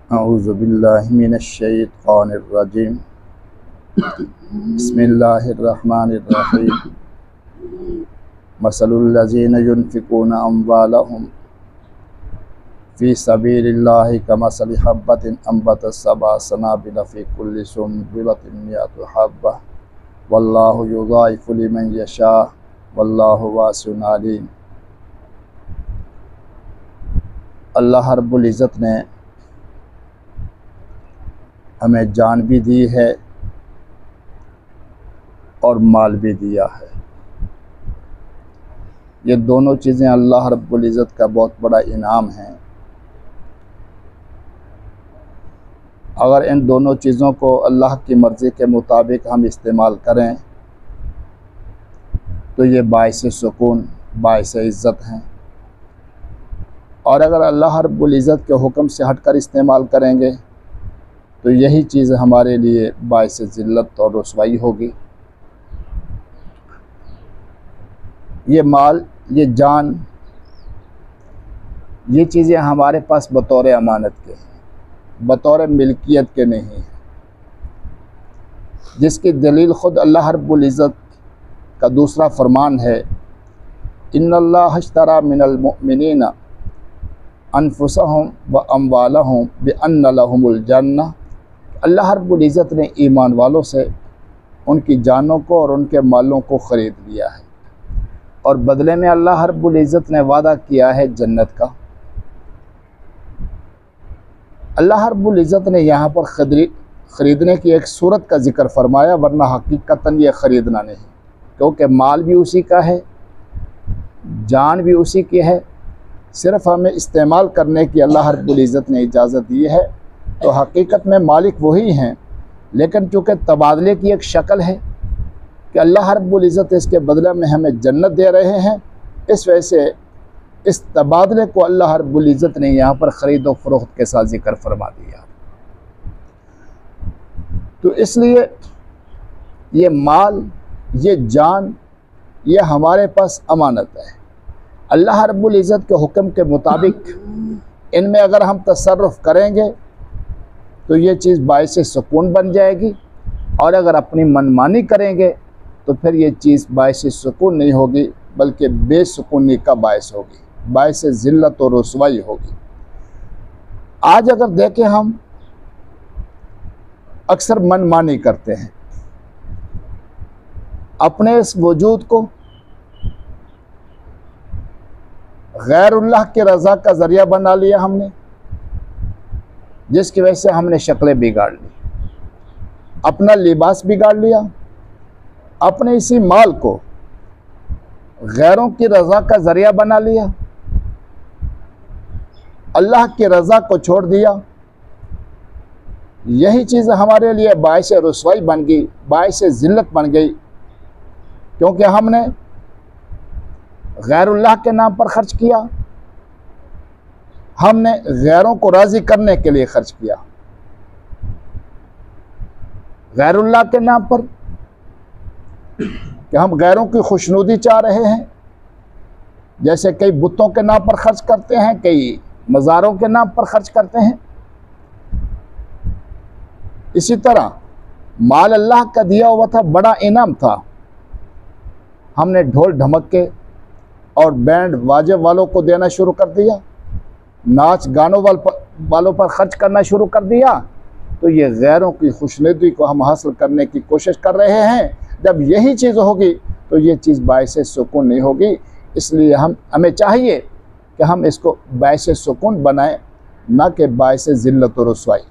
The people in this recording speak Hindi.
अऊज़ु बिल्लाहि मिनश्शैतानिर्रजीम। बिस्मिल्लाहिर्रहमानिर्रहीम। मसलुल्लज़ीना युनफ़िक़ूना अम्वालहुम फ़ी सबीलिल्लाहि कमसलि हब्बतिन अम्बतत सबअ सनाबिला फ़ी कुल्लि सुंबुलतिन मिअतु हब्बह वल्लाहु युज़ाइफ़ु लिमन यशा वल्लाहु वासिउन अलीम। अल्लाह रब्बुल इज़्ज़त ने हमें जान भी दी है और माल भी दिया है। ये दोनों चीज़ें अल्लाह रब्बुल इज़्ज़त का बहुत बड़ा इनाम है। अगर इन दोनों चीज़ों को अल्लाह की मर्ज़ी के मुताबिक हम इस्तेमाल करें तो ये बाइसे सुकून, बाइसे इज़्ज़त हैं। और अगर अल्लाह रब्बुल इज़्ज़त के हुक्म से हटकर इस्तेमाल करेंगे तो यही चीज़ हमारे लिए बाइसे ज़िल्लत और रुसवाई होगी। ये माल, ये जान, ये चीज़ें हमारे पास बतौर अमानत के हैं, बतौर मिल्कियत के नहीं हैं, जिसकी दलील ख़ुद अल्लाह रब्बुल इज़्ज़त का दूसरा फरमान है, इन्नल्लाह अश्तरा मिनल मुअमिनीना अनफुसहुम व अम्वालहुम बिअन्न लहुमुल जन्नह। अल्लाह रब्बुल इज़्ज़त ने ईमान वालों से उनकी जानों को और उनके मालों को ख़रीद लिया है और बदले में अल्लाह रब्बुल इज़्ज़त ने वादा किया है जन्नत का। अल्लाह रब्बुल इज़्ज़त ने यहाँ पर ख़रीदने की एक सूरत का ज़िक्र फरमाया, वरना हकीकतन ये ख़रीदना नहीं, क्योंकि माल भी उसी का है, जान भी उसी की है। सिर्फ़ हमें इस्तेमाल करने की अल्लाह रब्बुल इज़्ज़त ने इजाज़त दी है, तो हकीकत में मालिक वही हैं, लेकिन चूँकि तबादले की एक शक्ल है कि अल्लाह रब्बुल इज़्ज़त इसके बदले में हमें जन्नत दे रहे हैं, इस वजह से इस तबादले को अल्लाह रब्बुल इज़्ज़त ने यहाँ पर ख़रीद व फ़रोख्त के साथ ज़िक्र फरमा दिया। तो इसलिए ये माल, ये जान, ये हमारे पास अमानत है। अल्लाह रब्बुल इज़्ज़त के हुक्म के मुताबिक इनमें अगर हम तसर्रुफ़ करेंगे तो ये चीज़ बाइसे सुकून बन जाएगी, और अगर अपनी मनमानी करेंगे तो फिर ये चीज़ बाइसे सुकून नहीं होगी, बल्कि बेसुकूनी का बायस होगी, बाइसे ज़िल्लत और रुसवाई होगी। आज अगर देखें, हम अक्सर मनमानी करते हैं, अपने इस वजूद को गैरुल्लाह के रज़ा का ज़रिया बना लिया हमने, जिसकी वजह से हमने शक्लें बिगाड़ ली, अपना लिबास बिगाड़ लिया, अपने इसी माल को गैरों की रज़ा का ज़रिया बना लिया, अल्लाह की रज़ा को छोड़ दिया। यही चीज़ हमारे लिए बाइस रुसवाई बन गई, बाइस ज़िल्लत बन गई, क्योंकि हमने गैरुल्लाह के नाम पर ख़र्च किया, हमने गैरों को राज़ी करने के लिए ख़र्च किया, गैरुल्लाह के नाम पर कि हम गैरों की खुशनुदी चाह रहे हैं। जैसे कई बुतों के नाम पर ख़र्च करते हैं, कई मज़ारों के नाम पर ख़र्च करते हैं। इसी तरह माल अल्लाह का दिया हुआ था, बड़ा इनाम था, हमने ढोल ढमक्के और बैंड वाजे वालों को देना शुरू कर दिया, नाच गानों वालों पर ख़र्च करना शुरू कर दिया। तो ये गैरों की खुशनुदी को हम हासिल करने की कोशिश कर रहे हैं। जब यही चीज़ होगी तो ये चीज़ बाइसे सुकून नहीं होगी। इसलिए हमें चाहिए कि हम इसको बाइसे सुकून बनाएं, ना कि बाइसे ज़िल्लत और रुसवाई।